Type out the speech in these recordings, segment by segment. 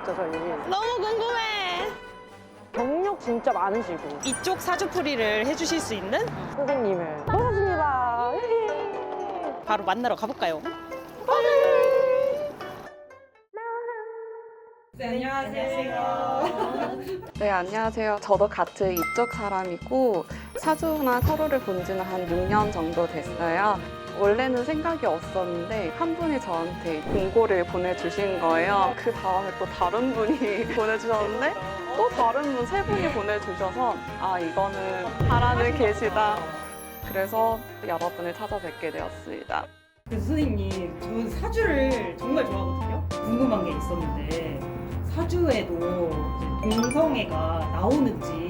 있죠, 저희. 너무 궁금해. 경력 진짜 많으시고. 이쪽 사주풀이를 해주실 수 있는 선생님을 모셨습니다. 바로 만나러 가볼까요? 네, 안녕하세요. 네, 안녕하세요. 저도 같은 이쪽 사람이고 사주나 서로를 본 지는 한 6년 정도 됐어요. 원래는 생각이 없었는데 한 분이 저한테 공고를 보내주신 거예요. 그 다음에 또 다른 분이 보내주셨는데 또 다른 분 세 분이 보내주셔서 아, 이거는 하라는 계시다. 그래서 여러분을 찾아뵙게 되었습니다. 그래서 선생님, 저는 사주를 정말 좋아하거든요. 궁금한 게 있었는데 사주에도 이제 동성애가 나오는지.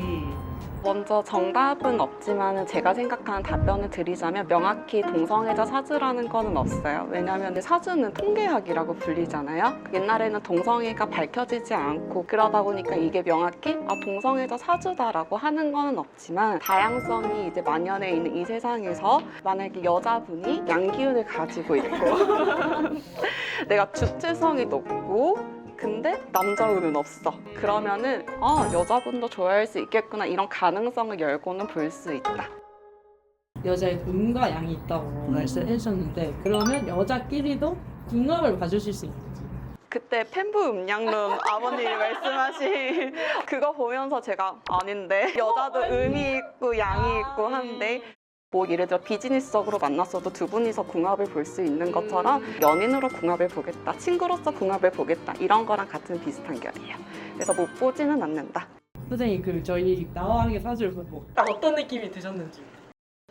먼저 정답은 없지만 제가 생각하는 답변을 드리자면 명확히 동성애자 사주라는 거는 없어요. 왜냐하면 사주는 통계학이라고 불리잖아요. 옛날에는 동성애가 밝혀지지 않고 그러다 보니까 이게 명확히 동성애자 사주다라고 하는 거는 없지만 다양성이 이제 만연해 있는 이 세상에서 만약에 여자분이 양기운을 가지고 있고 내가 주체성이 높고 근데 남자운은 없어. 그러면은 여자분도 좋아할 수 있겠구나 이런 가능성을 열고는 볼 수 있다. 여자의 음과 양이 있다고 말씀해 주셨는데 그러면 여자끼리도 궁합을 봐주실 수 있는지. 그때 펜부 음양론 아버님이 말씀하신 그거 보면서 제가 아닌데 여자도 음이 있고 양이 있고 한데 뭐 예를 들어 비즈니스적으로 만났어도 두 분이서 궁합을 볼 수 있는 것처럼 연인으로 궁합을 보겠다, 친구로서 궁합을 보겠다 이런 거랑 같은 비슷한 결이에요. 그래서 못 보지는 않는다. 선생님 그 저희 나와왕의 사주를 보고 딱 어떤 느낌이 드셨는지.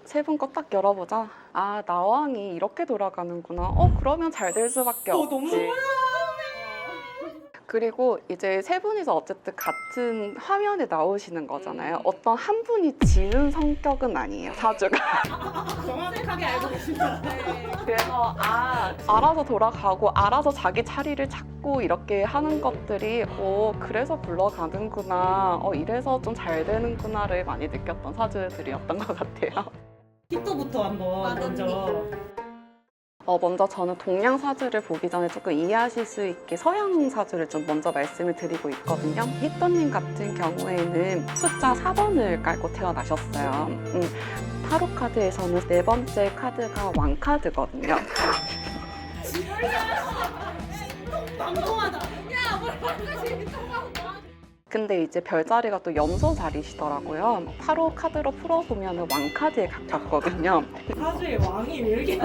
세 분 거 딱 열어보자. 아, 나왕이 이렇게 돌아가는구나. 그러면 잘 될 수밖에 없지. 그리고 이제 세 분이서 어쨌든 같은 화면에 나오시는 거잖아요. 어떤 한 분이 지는 성격은 아니에요, 사주가. 정확하게 알고 계십니다. 그래서 알아서 돌아가고 알아서 자기 자리를 찾고 이렇게 하는 것들이 그래서 굴러가는구나, 이래서 좀 잘 되는구나를 많이 느꼈던 사주들이었던 것 같아요. 히토부터 한번 먼저 저는 동양 사주를 보기 전에 조금 이해하실 수 있게 서양 사주를 좀 먼저 말씀을 드리고 있거든요. 히토님 같은 경우에는 숫자 4번을 깔고 태어나셨어요. 타로 카드에서는 네 번째 카드가 왕카드거든요. 방송하다. 근데 이제 별자리가 또 염소 자리시더라고요. 타로 카드로 풀어보면 왕카드에 가깝거든요. 사주의 왕이 왜 이렇게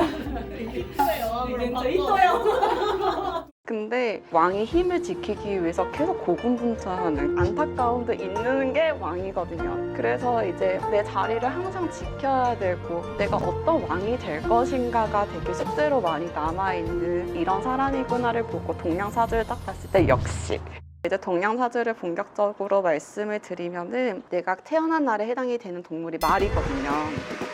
진짜 히토요. 근데 왕이 힘을 지키기 위해서 계속 고군분투하는 안타까움도 있는 게 왕이거든요. 그래서 이제 내 자리를 항상 지켜야 되고 내가 어떤 왕이 될 것인가가 되게 숙제로 많이 남아있는 이런 사람이구나를 보고 동양 사주를 딱 봤을 때 역시 이제 동양 사주를 본격적으로 말씀을 드리면은 내가 태어난 날에 해당이 되는 동물이 말이거든요.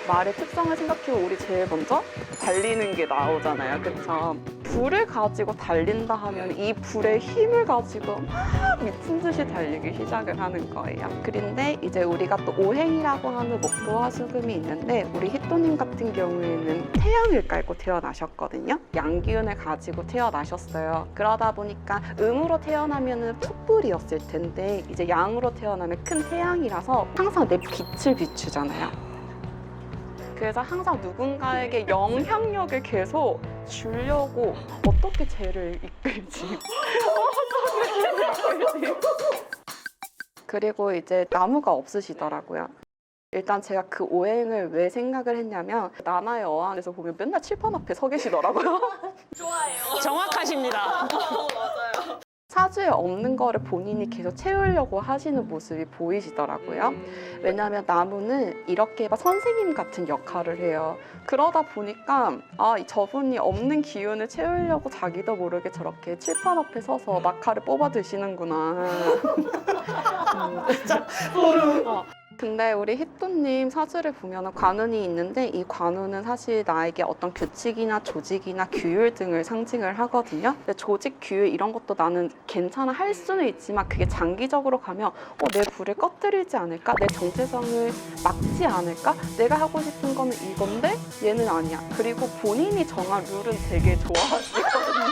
말의 특성을 생각해보면 우리 제일 먼저 달리는 게 나오잖아요. 그쵸? 불을 가지고 달린다 하면 이 불의 힘을 가지고 막 미친 듯이 달리기 시작을 하는 거예요. 그런데 이제 우리가 또 오행이라고 하는 목토와 수금이 있는데 우리 히토님 같은 경우에는 태양을 깔고 태어나셨거든요. 양기운을 가지고 태어나셨어요. 그러다 보니까 음으로 태어나면은 촛불이었을 텐데 이제 양으로 태어나면 큰 태양이라서 항상 내 빛을 비추잖아요. 그래서 항상 누군가에게 영향력을 계속 주려고 어떻게 쟤를 이끌지 그리고 이제 나무가 없으시더라고요. 일단 제가 그 오행을 왜 생각을 했냐면 나나의 어항에서 보면 맨날 칠판 앞에 서 계시더라고요. 정확하십니다. 사주에 없는 거를 본인이 계속 채우려고 하시는 모습이 보이시더라고요. 왜냐하면 나무는 이렇게 선생님 같은 역할을 해요. 그러다 보니까 저분이 없는 기운을 채우려고 자기도 모르게 저렇게 칠판 앞에 서서 마카를 뽑아 드시는구나. 근데 우리 히토님 사주를 보면 관운이 있는데 이 관운은 사실 나에게 어떤 규칙이나 조직이나 규율 등을 상징을 하거든요. 근데 조직, 규율 이런 것도 나는 괜찮아 할 수는 있지만 그게 장기적으로 가면 내 불을 꺼뜨리지 않을까? 내 정체성을 막지 않을까? 내가 하고 싶은 거는 이건데 얘는 아니야. 그리고 본인이 정한 룰은 되게 좋아하시거든요.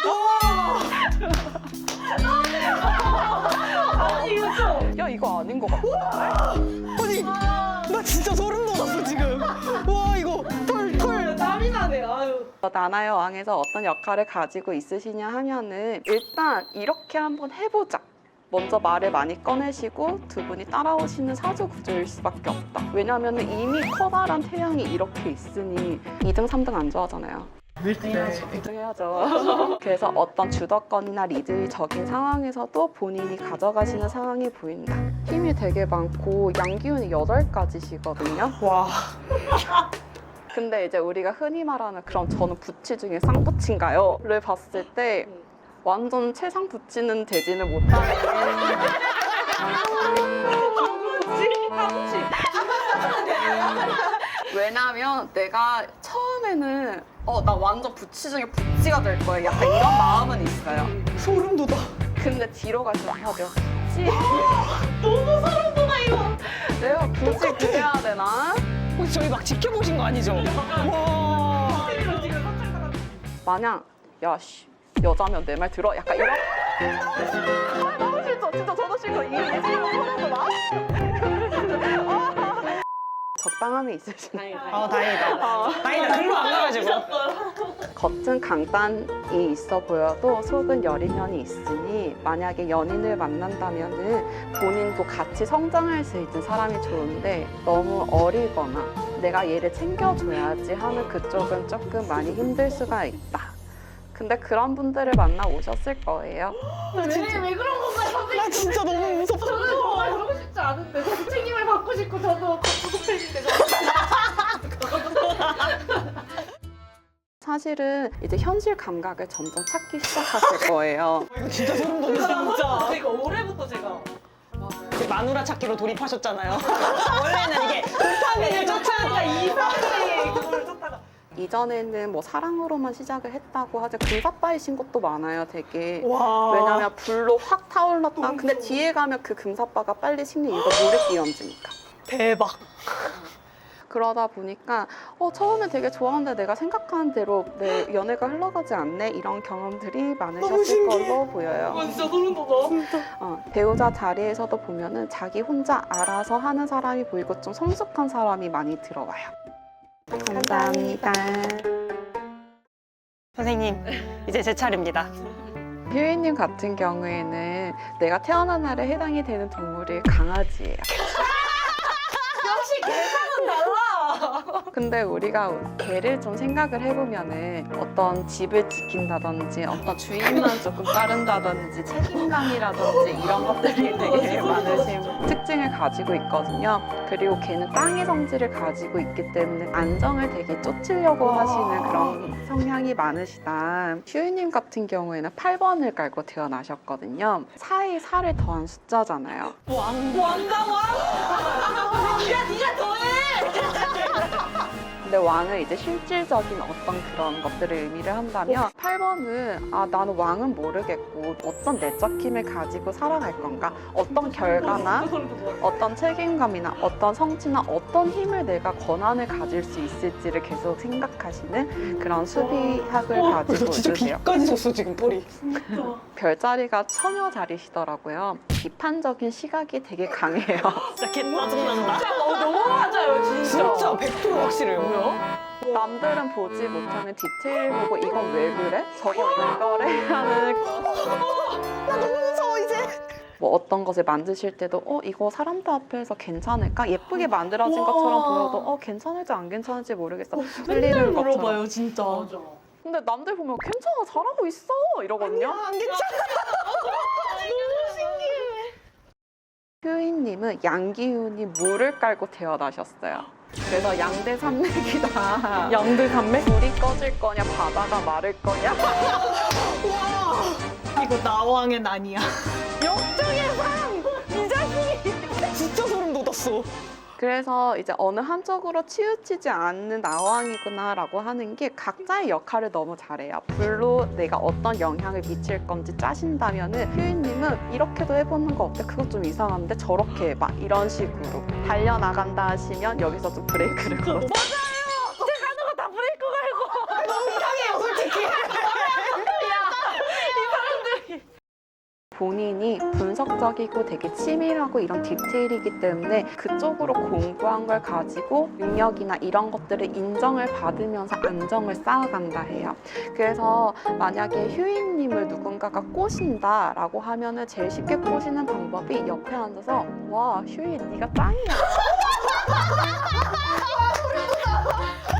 것 같아. 아니, 나 진짜 소름 돋았어, 지금. 와, 이거 털. 땀이 나네. 아유. 나나의 왕에서 어떤 역할을 가지고 있으시냐 하면은 일단 이렇게 한번 해보자. 먼저 말을 많이 꺼내시고 두 분이 따라오시는 사주 구조일 수밖에 없다. 왜냐하면 이미 커다란 태양이 이렇게 있으니 2등, 3등 안 좋아하잖아요. 1등 해야죠. 그래서 어떤 주도권이나 리드적인 상황에서도 본인이 가져가시는 상황이 보인다. 힘이 되게 많고 양기운이 8가지시거든요. 와. 근데 이제 우리가 흔히 말하는 그럼 저는 부치 중에 쌍부치인가요? 를 봤을 때 완전 최상 부치는 되지는 못하는 왜냐면 내가 처음에는 나 완전 부치 중에 부치가 될 거야 약간 이런 마음은 있어요. 소름 돋아. 근데 뒤로 갈수록 하죠. 부치 너무 소름 돋아 이거. 내가 부치 그래야 되나? 혹시 저희 막 지켜보신 거 아니죠? 와. 마냥 야씨 여자면 내 말 들어 약간 이런 너무 싫죠. 진짜 저도 싫고 이게 소름 돋아. 적당함이 있으시네. 다행이다. 다행이다. 글로 안 가가지고. 겉은 강단이 있어 보여도 속은 여린 면이 있으니 만약에 연인을 만난다면은 본인도 같이 성장할 수 있는 사람이 좋은데 너무 어리거나 내가 얘를 챙겨줘야지 하는 그쪽은 조금 많이 힘들 수가 있다. 근데 그런 분들을 만나 오셨을 거예요. 왜 그런 건가요, 선생님? 나 진짜 너무 무섭다. 저는 정말 그러고 싶지 않은데 저도 책임을 받고 싶고 저도 부족해진데 사실은 이제 현실 감각을 점점 찾기 시작하실 거예요. 이거 진짜 소름 돋아. 진짜. 제가 올해부터 제가 이제 마누라 찾기로 돌입하셨잖아요. 원래는 이게 도파민을 쫓아가 이상하게 그걸 쫓다가. 이전에는 뭐 사랑으로만 시작을 했다고 하죠. 금사빠이신 것도 많아요, 되게. 와. 왜냐면 불로 확 타올랐다. 근데 뒤에 가면 그 금사빠가 빨리 식는 이유가 물에 끼얹으니까. 대박. 그러다 보니까 처음에 되게 좋아하는데 내가 생각하는 대로 내 연애가 흘러가지 않네 이런 경험들이 많으셨을 신기해. 걸로 보여요. 진짜 소름 돋아. 배우자 자리에서도 보면은 자기 혼자 알아서 하는 사람이 보이고 좀 성숙한 사람이 많이 들어와요. 감사합니다. 선생님, 이제 제 차례입니다. 효인님 같은 경우에는 내가 태어난 날에 해당이 되는 동물이 강아지예요. 역시 계산은 달라. 근데 우리가 개를 좀 생각을 해보면은 어떤 집을 지킨다든지 어떤 주인만 조금 따른다든지 책임감이라든지 이런 것들이 되게 많으신 특징을 가지고 있거든요. 그리고 개는 땅의 성질을 가지고 있기 때문에 안정을 되게 쫓으려고 하시는 그런 성향이 많으시다. 휴이님 같은 경우에는 8번을 깔고 태어나셨거든요. 4에 4를 더한 숫자잖아요. 왕가 왕. 네가 더해. 근데 왕은 이제 실질적인 어떤 그런 것들을 의미를 한다면 8번은 나는 왕은 모르겠고 어떤 내적 힘을 가지고 살아갈 건가 어떤 결과나 어떤 책임감이나 어떤 성취나 어떤 힘을 내가 권한을 가질 수 있을지를 계속 생각하시는 그런 수비학을 가지고 진짜 있으세요. 귀까지 졌어, 지금 뿔이. 별자리가 처녀 자리시더라고요. 비판적인 시각이 되게 강해요. 진짜 개 짜증난다. 너무 맞아요, 진짜. 진짜 100% 확실해요. 남들은 보지 못하는 디테일 보고 이건 왜 그래? 저건 왜 그래? 하는 나 너무 무서워, 이제. 뭐 어떤 것을 만드실 때도 이거 사람들 앞에서 괜찮을까? 예쁘게 만들어진 것처럼 보여도 괜찮을지 안 괜찮을지 모르겠어. 틀리는 것처럼. 진짜. 맞아. 근데 남들 보면 괜찮아 잘하고 있어 이러거든요. 안 괜찮아. 효인님은 양기운이 물을 깔고 태어나셨어요. 그래서 양대 산맥이다. 양들 산맥? 불이 꺼질 거냐 바다가 마를 거냐. 와. 이거 나왕의 아니야. 역정의 상! 이 자식이! 진짜 소름 돋았어. 그래서 이제 어느 한쪽으로 치우치지 않는 나왕이구나라고 하는 게 각자의 역할을 너무 잘해요. 불로 내가 어떤 영향을 미칠 건지 짜신다면은 효인님은 이렇게도 해보는 거 어때? 그거 좀 이상한데 저렇게 해봐. 이런 식으로 달려나간다 하시면 여기서 좀 브레이크를 걸어서 너무 이상해요, 솔직히. 본인이 분석적이고 되게 치밀하고 이런 디테일이기 때문에 그쪽으로 공부한 걸 가지고 능력이나 이런 것들을 인정을 받으면서 안정을 쌓아간다 해요. 그래서 만약에 휴이님을 누군가가 꼬신다라고 하면은 제일 쉽게 꼬시는 방법이 옆에 앉아서 와 휴이 네가 짱이야.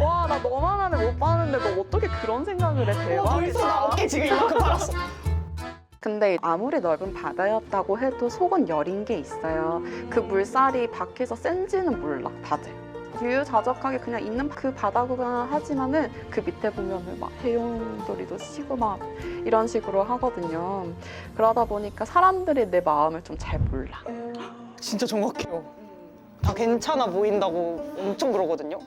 와 나 너만 하면 못 봤는데 너 어떻게 그런 생각을 해? 대박이다. 벌써 나 어깨 지금 이만큼 팔았어. 근데 아무리 넓은 바다였다고 해도 속은 여린 게 있어요. 그 물살이 밖에서 센지는 몰라 다들. 유유자적하게 그냥 있는 그 바다구나 하지만은 그 밑에 보면은 막 해용돌이도 쉬고 막 이런 식으로 하거든요. 그러다 보니까 사람들이 내 마음을 좀 잘 몰라. 진짜 정확해요. 다 괜찮아 보인다고 엄청 그러거든요.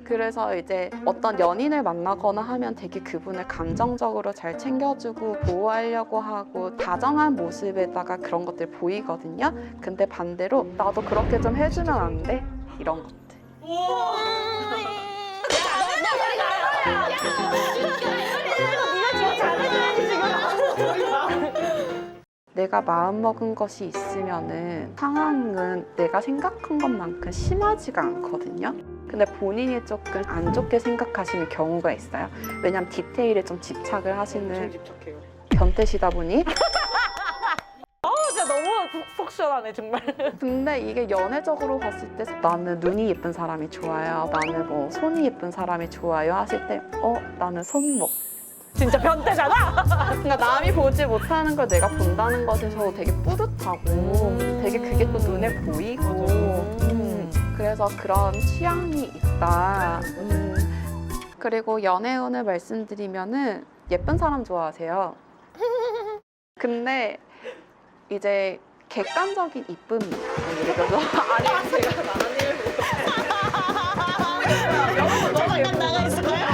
그래서 이제 어떤 연인을 만나거나 하면 되게 그분을 감정적으로 잘 챙겨주고 보호하려고 하고 다정한 모습에다가 그런 것들 보이거든요. 근데 반대로 나도 그렇게 좀 해주면 안 돼? 이런 것들. 내가 마음먹은 것이 있으면은 상황은 내가 생각한 것만큼 심하지가 않거든요. 근데 본인이 조금 안 좋게 생각하시는 경우가 있어요. 왜냐면 디테일에 좀 집착을 엄청 하시는 집착해요. 변태시다 보니. 진짜 너무 속 시원하네 정말. 근데 이게 연애적으로 봤을 때 나는 눈이 예쁜 사람이 좋아요. 나는 뭐 손이 예쁜 사람이 좋아요 하실 때 나는 손목. 진짜 변태잖아. 그러니까 남이 보지 못하는 걸 내가 본다는 것에서 되게 뿌듯하고 되게 그게 또 눈에 보이고 그래서 그런 취향이 있다. 그리고 연애운을 말씀드리면은 예쁜 사람 좋아하세요. 근데 이제 객관적인 이쁨 예를 들어서 아니 제가 잠깐 나가 있을까요?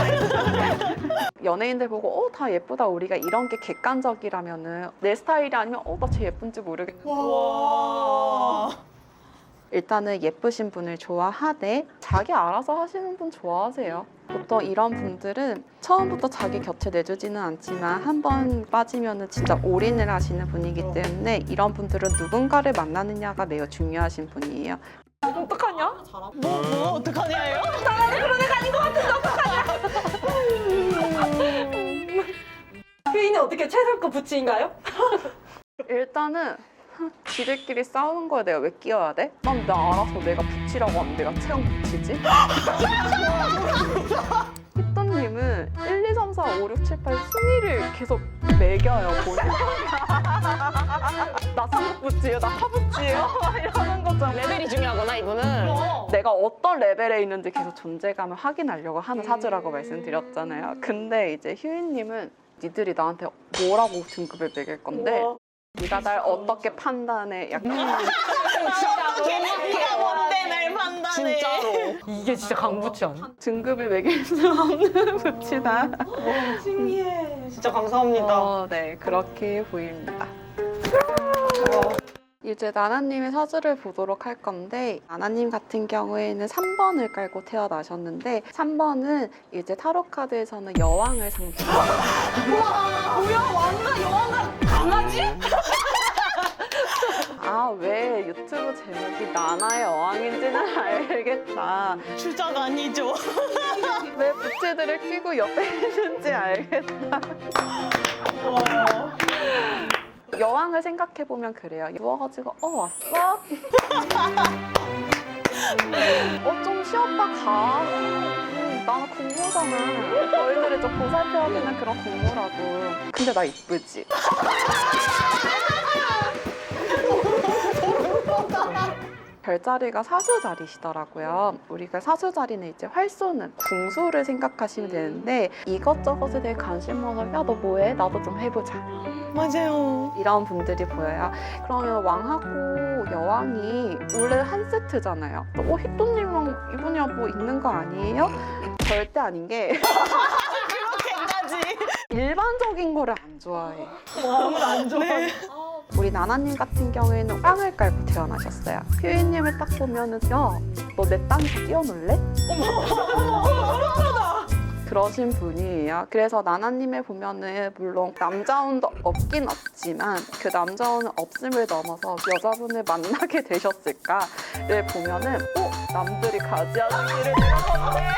연예인들 보고 다 예쁘다 우리가 이런 게 객관적이라면은 내 스타일이 아니면 나 쟤 예쁜지 모르겠고 와. 일단은 예쁘신 분을 좋아하되 자기 알아서 하시는 분 좋아하세요. 보통 이런 분들은 처음부터 자기 곁에 내주지는 않지만 한 번 빠지면은 진짜 올인을 하시는 분이기 때문에 이런 분들은 누군가를 만나느냐가 매우 중요하신 분이에요. 어떡하냐? 뭐 어떡하냐예요? 휴이는 어떻게 최상급 부치인가요? 일단은 지들끼리 싸우는 거에 내가 왜 끼어야 돼? 난 나 알아서 내가 붙이라고 하면 내가 최강 붙이지? 히또님은 1, 2, 3, 4, 5, 6, 7, 8 순위를 계속 매겨요 본인. 나 상급 붙이에요? 나 하붙이에요? 이러는 거죠. 레벨이 중요하구나 이분은. 내가 어떤 레벨에 있는지 계속 존재감을 확인하려고 하는 사주라고 말씀드렸잖아요. 근데 이제 휴이님은 니들이 나한테 뭐라고 등급을 매길 건데 네가 날 어떻게 판단해? 약간 걔가 뭔데 날 판단해. 진짜로. 이게 진짜 강부치 아니야? 등급을 매길 수 없는 부치다. 신기해. 진짜 감사합니다. 네, 그렇게 보입니다. 이제 나나님의 사주를 보도록 할 건데 나나님 같은 경우에는 3번을 깔고 태어나셨는데 3번은 이제 타로 카드에서는 여왕을 상징합니다. 뭐야 왕과 여왕과 강아지? 왜 유튜브 제목이 나나의 여왕인지는 알겠다. 주작 아니죠? 왜 부채들을 끼고 옆에 있는지 알겠다. 여왕을 생각해보면 그래요. 누워가지고 왔어? 좀 쉬었다 가. 나는 공무잖아. 너희들이 좀 보살펴야 되는 그런 공무라고. 근데 나 이쁘지? 별자리가 사수자리시더라고요. 우리가 사수자리는 이제 활쏘는 궁수를 생각하시면 되는데 이것저것에 대해 관심 많아. 야, 너 뭐해? 나도 좀 해보자. 맞아요. 이런 분들이 보여요. 그러면 왕하고 여왕이 원래 한 세트잖아요. 히또님이랑 이분이랑 뭐 있는 거 아니에요? 절대 아닌 게 그렇게까지. 일반적인 거를 안 좋아해. 왕을 안 좋아해. 우리 나나님 같은 경우에는 땅을 깔고 태어나셨어요. 휴이님을 딱 보면은 야, 너 내 땅에서 뛰어놀래? 그러신 분이에요. 그래서 나나님에 보면은 물론 남자운도 없긴 없지만 그 남자운은 없음을 넘어서 여자분을 만나게 되셨을까를 보면은 남들이 가지하는 길을 내가 걷네.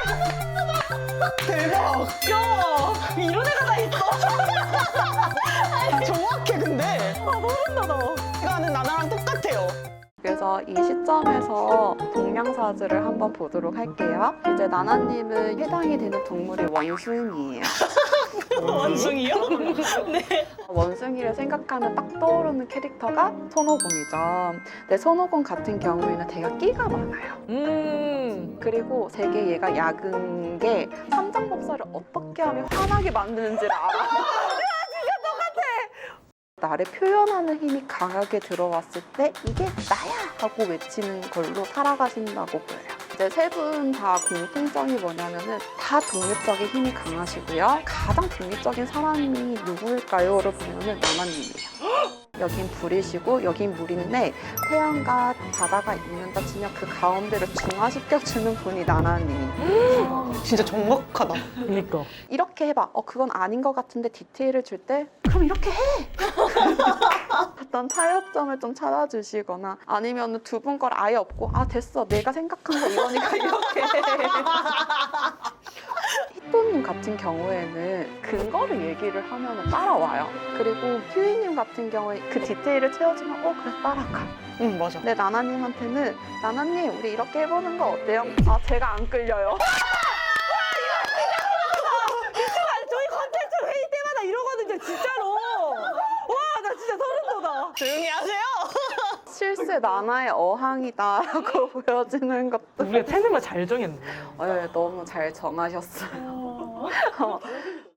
대박! 야, 이런 애가 다 있어. 정확해 근데. 모른다 너. 이거는 나나랑 똑같아요. 그래서 이 시점에서 동명사주를 한번 보도록 할게요. 이제 나나님은 해당이 되는 동물이 원숭이에요. 원숭이요? 원숭이를 생각하면 딱 떠오르는 캐릭터가 손오공이죠. 근데 손오공 같은 경우에는 되게 끼가 많아요. 그리고 되게 얘가 약은 게 삼장법사를 어떻게 하면 화나게 만드는지를 알아. 나를 표현하는 힘이 강하게 들어왔을 때 이게 나야! 하고 외치는 걸로 살아가신다고 보여요. 이제 세 분 다 공통점이 뭐냐면은 다 독립적인 힘이 강하시고요. 가장 독립적인 사람이 누구일까요?를 보면은 나나님이에요. 여긴 불이시고 여긴 물인데 태양과 바다가 있는다 치면 그 가운데를 중화시켜주는 분이 나나님. 진짜 정확하다. 그니까. 이렇게 해봐. 그건 아닌 것 같은데 디테일을 줄 때 그럼 이렇게 해! 어떤 타협점을 좀 찾아주시거나 아니면 두 분 걸 아예 없고 됐어. 내가 생각한 거 이거니까 이렇게 해. 히토님 같은 경우에는 근거를 얘기를 하면 따라와요. 그리고 휴이님 같은 경우에 그 디테일을 채워주면 그래 따라가. 응 맞아. 근데 나나님한테는 나나님 우리 이렇게 해보는 거 어때요? 제가 안 끌려요. 저희 컨텐츠 회의 때마다 이러거든요, 진짜로. 와, 나 진짜 소름 돋아. 조용히 하세요. 실세 나나의 어항이다라고 보여지는 것도 우리가 테마를 잘 정했네. 너무 잘 정하셨어요.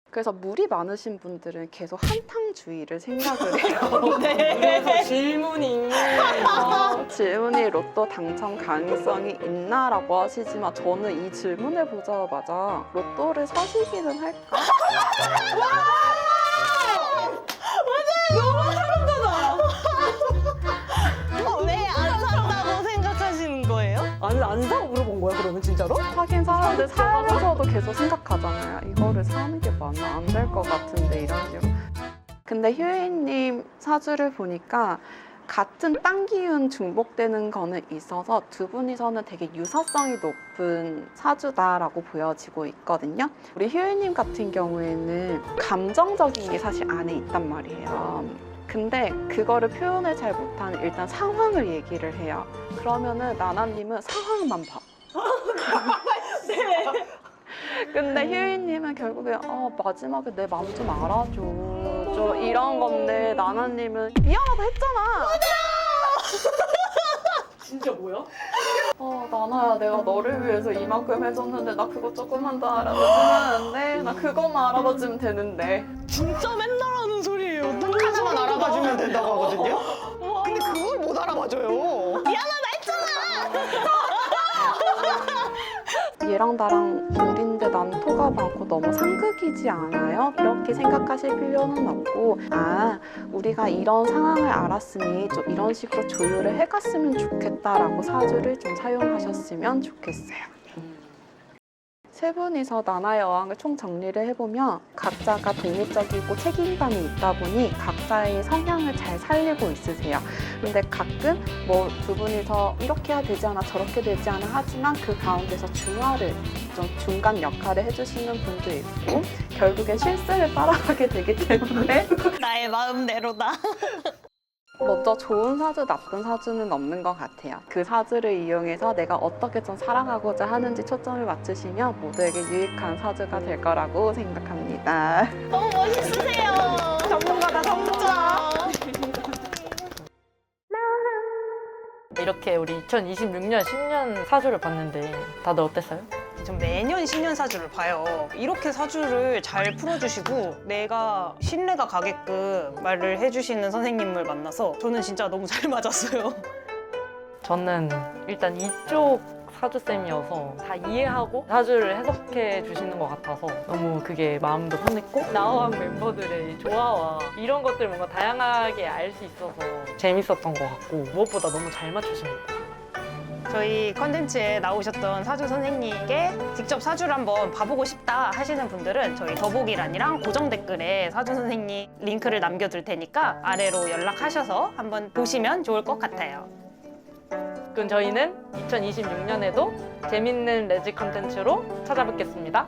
그래서 물이 많으신 분들은 계속 한탕주의를 생각을 해요. 그래서 질문이. 질문이 로또 당첨 가능성이 있나라고 하시지만 저는 이 질문을 보자마자 로또를 사시기는 할까? 왜 안 산다고 생각하시는 거예요? 안 사고 물어본 거야, 그러면 진짜로? 하긴 사람들 살면서도 계속 생각하잖아요. 이거를 사는 게 맞나 안 될 것 같은데 이런 식으로. 근데 휴이님 사주를 보니까 같은 땅 기운 중복되는 거는 있어서 두 분이서는 되게 유사성이 높은 사주다라고 보여지고 있거든요. 우리 휴이님 같은 경우에는 감정적인 게 사실 안에 있단 말이에요. 근데 그거를 표현을 잘 못하는 일단 상황을 얘기를 해요. 그러면은 나나님은 상황만 봐. 네. 근데 휴이님은 결국에 마지막에 내 마음 좀 알아줘. 좀 이런 건데 나나님은 미안하다 했잖아. 진짜 뭐야? 나나야 내가 너를 위해서 이만큼 해줬는데 나 그거 조금만 더 알아봐주면 안 돼? 나 그것만 알아봐주면 되는데. 진짜 맨날 하는 소리예요. 딱 하나만 알아봐주면 된다고 하거든요. 근데 그걸 못 알아봐줘요. 얘랑 나랑 물인데 난 토가 많고 너무 상극이지 않아요? 이렇게 생각하실 필요는 없고 우리가 이런 상황을 알았으니 좀 이런 식으로 조율을 해갔으면 좋겠다라고 사주를 좀 사용하셨으면 좋겠어요. 세 분이서 나나의 어항을 총 정리를 해보면 각자가 독립적이고 책임감이 있다 보니 각자의 성향을 잘 살리고 있으세요. 근데 가끔 뭐 두 분이서 이렇게 해야 되지 않아 저렇게 되지 않아 하지만 그 가운데서 중화를 좀 중간 역할을 해주시는 분도 있고 결국엔 실수를 따라가게 되기 때문에 나의 마음대로다. 먼저 좋은 사주, 나쁜 사주는 없는 것 같아요. 그 사주를 이용해서 내가 어떻게 좀 살아가고자 하는지 초점을 맞추시면 모두에게 유익한 사주가 될 거라고 생각합니다. 너무 멋있으세요. 전문가다, 전문가. 이렇게 우리 2026년 신년 사주를 봤는데 다들 어땠어요? 전 매년 신년 사주를 봐요. 이렇게 사주를 잘 풀어주시고 내가 신뢰가 가게끔 말을 해주시는 선생님을 만나서 저는 진짜 너무 잘 맞았어요. 저는 일단 이쪽 사주쌤이어서 다 이해하고 사주를 해석해 주시는 것 같아서 너무 그게 마음도 편했고 나우한 멤버들의 조화와 이런 것들 뭔가 다양하게 알 수 있어서 재밌었던 것 같고 무엇보다 너무 잘 맞추신 것 같아요. 저희 컨텐츠에 나오셨던 사주 선생님께 직접 사주를 한번 봐보고 싶다 하시는 분들은 저희 더보기란이랑 고정 댓글에 사주 선생님 링크를 남겨둘 테니까 아래로 연락하셔서 한번 보시면 좋을 것 같아요. 그럼 저희는 2026년에도 재밌는 레지 컨텐츠로 찾아뵙겠습니다.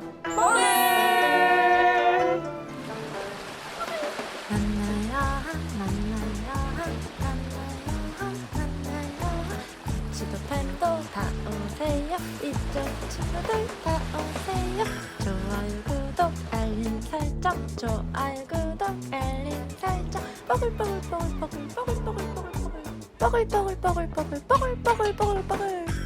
지도 팬도 다 오세요. 이쪽 친구들 다 오세요. 좋아요 구독 알림 설정. 좋아요 구독 알림 설정. 뽀글뽀글 뽀글뽀글 뽀글뽀글 뽀글뽀글 뽀글뽀글 뽀글뽀글 뽀글뽀글 뽀글뽀글